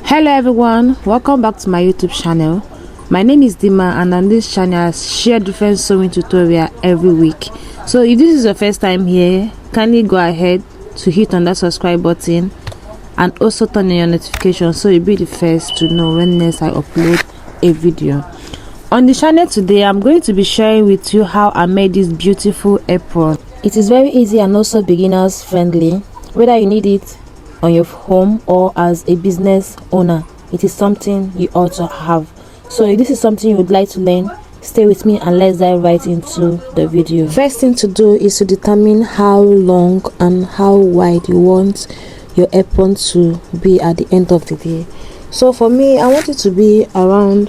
Hello everyone, welcome back to my YouTube channel. My name is Dima, and on this channel I share different sewing tutorial every week. So if this is your first time here, kindly go ahead to hit on that subscribe button and also turn on your notifications so you'll be the first to know when next I upload a video. On the channel today, I'm going to be sharing with you how I made this beautiful apron. It is very easy and also beginners friendly. Whether you need it on your home or as a business owner, it is something you ought to have. So if this is something you would like to learn, stay with me and let's dive right into the video. First thing to do is to determine how long and how wide you want your apron to be at the end of the day. So for me, I want it to be around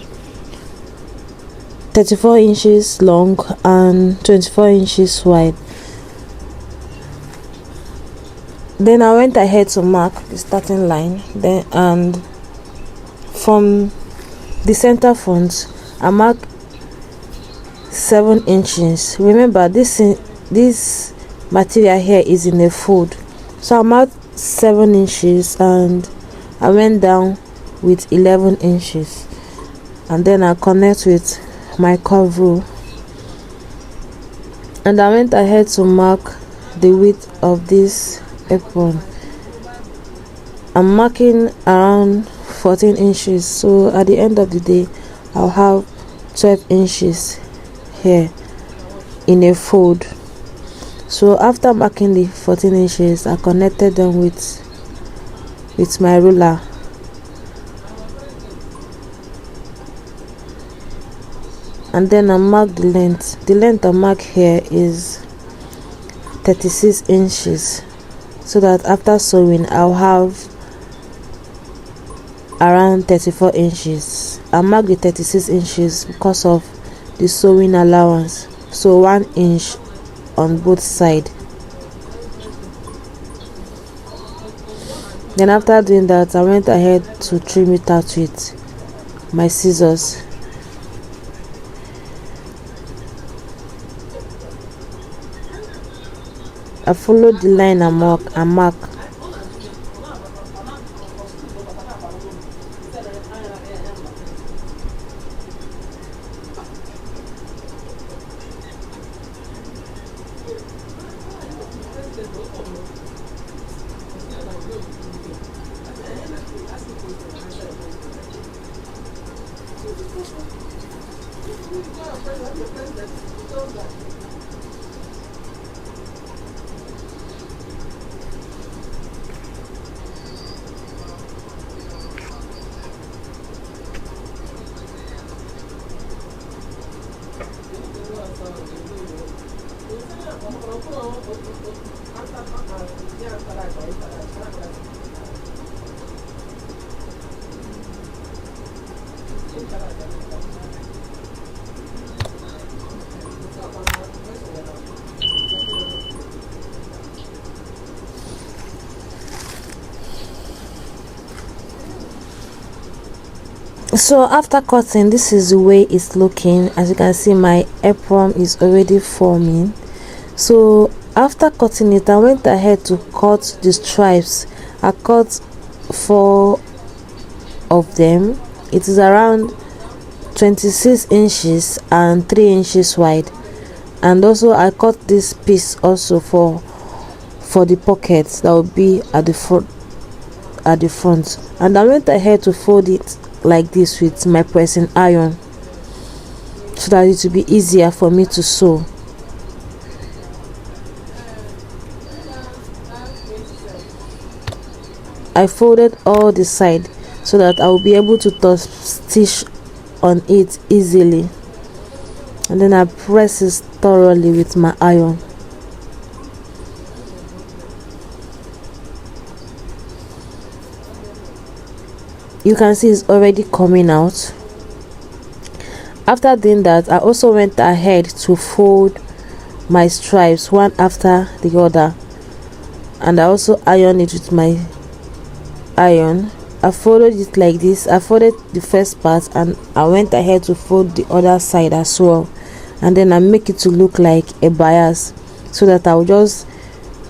34 inches long and 24 inches wide. Then I went ahead to mark the starting line, then and from the center front I marked 7 inches. Remember, this material here is in a fold, so I marked 7 inches and I went down with 11 inches, and then I connect with my curve rule, and I went ahead to mark the width of this apron. I'm marking around 14 inches, so at the end of the day I'll have 12 inches here in a fold. So after marking the 14 inches, I connected them with my ruler, and then I mark the length. The length I mark here is 36 inches, so that after sewing I'll have around 34 inches. I mark the 36 inches because of the sewing allowance, so 1 inch on both sides. Then after doing that, I went ahead to trim it out with my scissors. I followed the line and mark. So after cutting, this is the way it's looking. As you can see, my apron is already forming. So after cutting it, I went ahead to cut the stripes. I cut 4 of them. It is around 26 inches and 3 inches wide, and also I cut this piece also for the pockets that will be at the front, and I went ahead to fold it like this with my pressing iron so that it will be easier for me to sew. I folded all the side so that I will be able to stitch on it easily, and then I press it thoroughly with my iron. You can see it's already coming out. After doing that, I also went ahead to fold my stripes one after the other, and I also iron it with my iron. I folded it like this. I folded the first part and I went ahead to fold the other side as well, and then I make it to look like a bias so that I'll just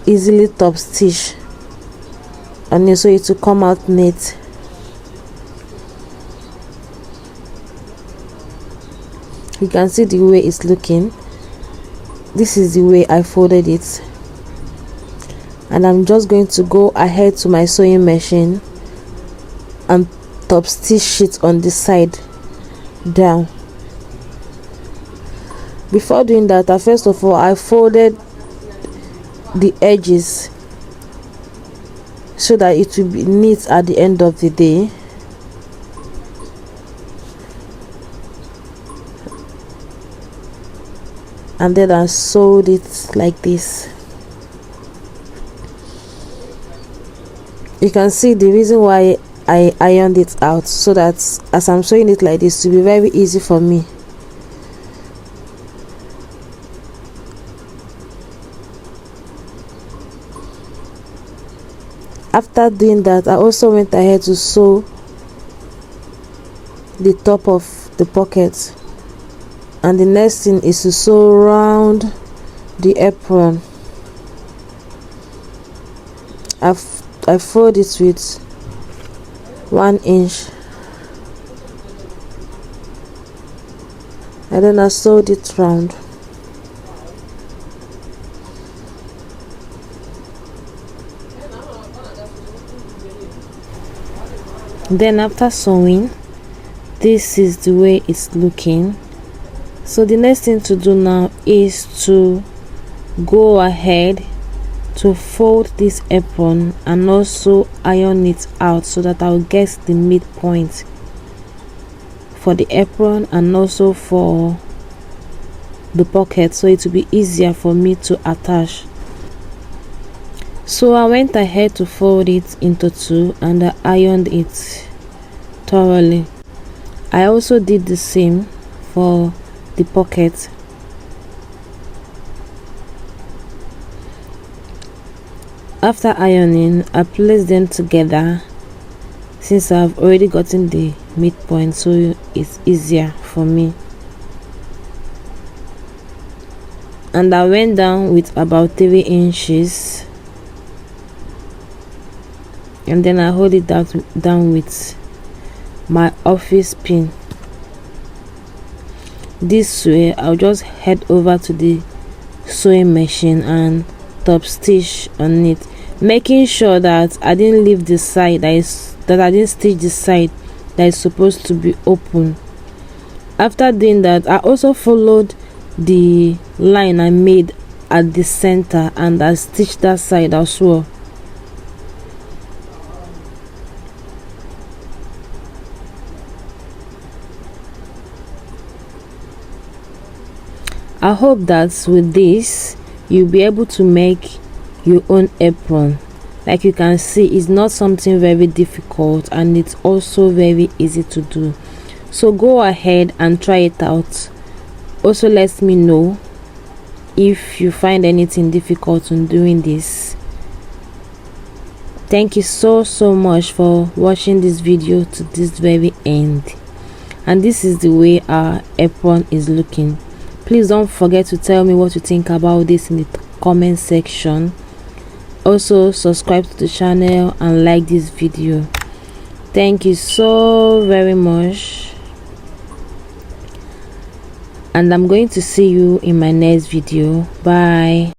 easily top stitch and so it will come out neat. You can see the way it's looking. This is the way I folded it, and I'm just going to go ahead to my sewing machine and top stitch it on the side down. Before doing that, first of all, I folded the edges so that it will be neat at the end of the day. And then I sewed it like this. You can see the reason why I ironed it out, so that as I'm sewing it like this, it will be very easy for me. After doing that, I also went ahead to sew the top of the pocket, and the next thing is to sew around the apron. I fold it with 1 inch, and then I sewed it round. Then after sewing, this is the way it's looking. So the next thing to do now is to go ahead to fold this apron and also iron it out, so that I'll get the midpoint for the apron and also for the pocket, so it will be easier for me to attach. So I went ahead to fold it into 2 and I ironed it thoroughly. I also did the same for the pocket. After ironing, I placed them together since I've already gotten the midpoint, so it's easier for me. And I went down with about 3 inches, and then I hold it down with my office pin. This way I'll just head over to the sewing machine and top stitch on it, making sure that I didn't leave the side that I didn't stitch the side that is supposed to be open. After doing that, I also followed the line I made at the center and I stitched that side as well. I hope that with this you'll be able to make your own apron. Like you can see, it's not something very difficult and it's also very easy to do. So go ahead and try it out. Also let me know if you find anything difficult in doing this. Thank you so much for watching this video to this very end. And this is the way our apron is looking. Please don't forget to tell me what you think about this in the comment section. Also subscribe to the channel and like this video. Thank you so very much, and I'm going to see you in my next video. Bye.